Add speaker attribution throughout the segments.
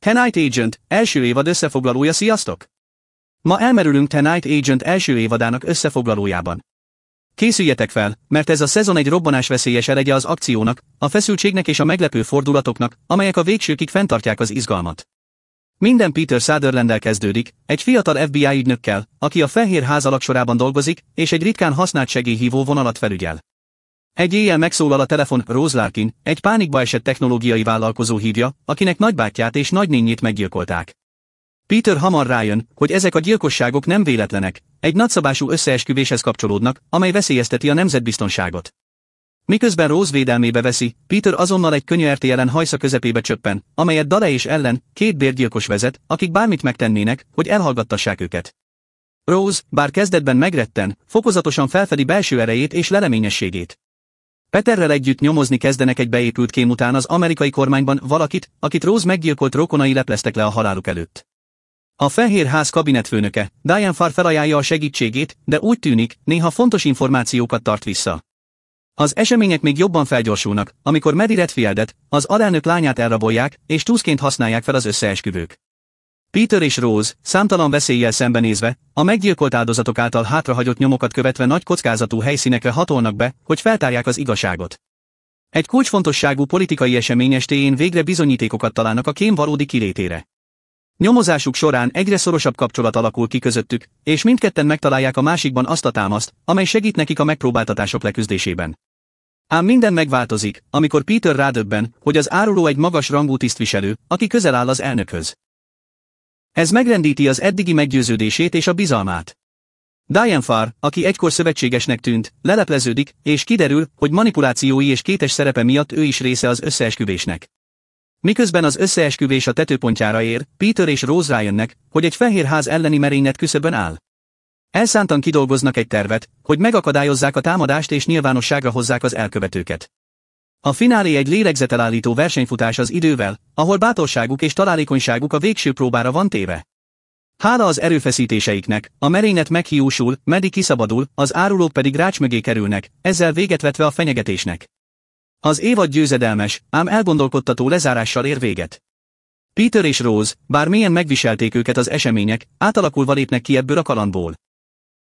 Speaker 1: The Night Agent első évad összefoglalója. Sziasztok! Ma elmerülünk The Night Agent első évadának összefoglalójában. Készüljetek fel, mert ez a szezon egy robbanásveszélyes elegye az akciónak, a feszültségnek és a meglepő fordulatoknak, amelyek a végsőkig fenntartják az izgalmat. Minden Peter Sutherlanddel kezdődik, egy fiatal FBI ügynökkel, aki a Fehér Ház alaksorában dolgozik, és egy ritkán használt segélyhívó vonalat felügyel. Egy éjjel megszólal a telefon. Rose Larkin, egy pánikba esett technológiai vállalkozó hívja, akinek nagybátyját és nagynénjét meggyilkolták. Peter hamar rájön, hogy ezek a gyilkosságok nem véletlenek, egy nagyszabású összeesküvéshez kapcsolódnak, amely veszélyezteti a nemzetbiztonságot. Miközben Rose védelmébe veszi, Peter azonnal egy könyörtelen hajsza közepébe csöppen, amelyet Dale és ellen, két bérgyilkos vezet, akik bármit megtennének, hogy elhallgattassák őket. Rose, bár kezdetben megretten, fokozatosan felfedi belső erejét és leleményességét. Peterrel együtt nyomozni kezdenek egy beépült kém után az amerikai kormányban valakit, akit Rose meggyilkolt rokonai lepleztek le a haláluk előtt. A Fehér Ház kabinetfőnöke, Diane Farr felajánlja a segítségét, de úgy tűnik, néha fontos információkat tart vissza. Az események még jobban felgyorsulnak, amikor Mary Redfieldet, az alelnök lányát elrabolják, és túszként használják fel az összeesküvők. Peter és Rose, számtalan veszéllyel szembenézve, a meggyilkolt áldozatok által hátrahagyott nyomokat követve nagy kockázatú helyszínekre hatolnak be, hogy feltárják az igazságot. Egy kulcsfontosságú politikai esemény estéjén végre bizonyítékokat találnak a kém valódi kilétére. Nyomozásuk során egyre szorosabb kapcsolat alakul ki közöttük, és mindketten megtalálják a másikban azt a támaszt, amely segít nekik a megpróbáltatások leküzdésében. Ám minden megváltozik, amikor Peter rádöbben, hogy az áruló egy magas rangú tisztviselő, aki közel áll az elnökhöz. Ez megrendíti az eddigi meggyőződését és a bizalmát. Diane Farr, aki egykor szövetségesnek tűnt, lelepleződik, és kiderül, hogy manipulációi és kétes szerepe miatt ő is része az összeesküvésnek. Miközben az összeesküvés a tetőpontjára ér, Peter és Rose rájönnek, hogy egy Fehér Ház elleni merénylet küszöbön áll. Elszántan kidolgoznak egy tervet, hogy megakadályozzák a támadást és nyilvánosságra hozzák az elkövetőket. A finálé egy lélegzetelállító versenyfutás az idővel, ahol bátorságuk és találékonyságuk a végső próbára van téve. Hála az erőfeszítéseiknek, a merénylet meghiúsul, Maddie kiszabadul, az árulók pedig rács mögé kerülnek, ezzel véget vetve a fenyegetésnek. Az évad győzedelmes, ám elgondolkodtató lezárással ér véget. Peter és Rose, bár mélyen megviselték őket az események, átalakulva lépnek ki ebből a kalandból.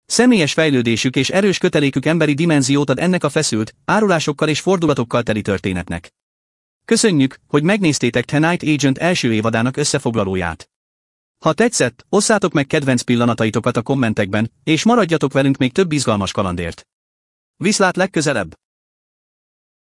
Speaker 1: Személyes fejlődésük és erős kötelékük emberi dimenziót ad ennek a feszült, árulásokkal és fordulatokkal teli történetnek. Köszönjük, hogy megnéztétek The Night Agent első évadának összefoglalóját. Ha tetszett, osszátok meg kedvenc pillanataitokat a kommentekben, és maradjatok velünk még több izgalmas kalandért. Viszlát legközelebb!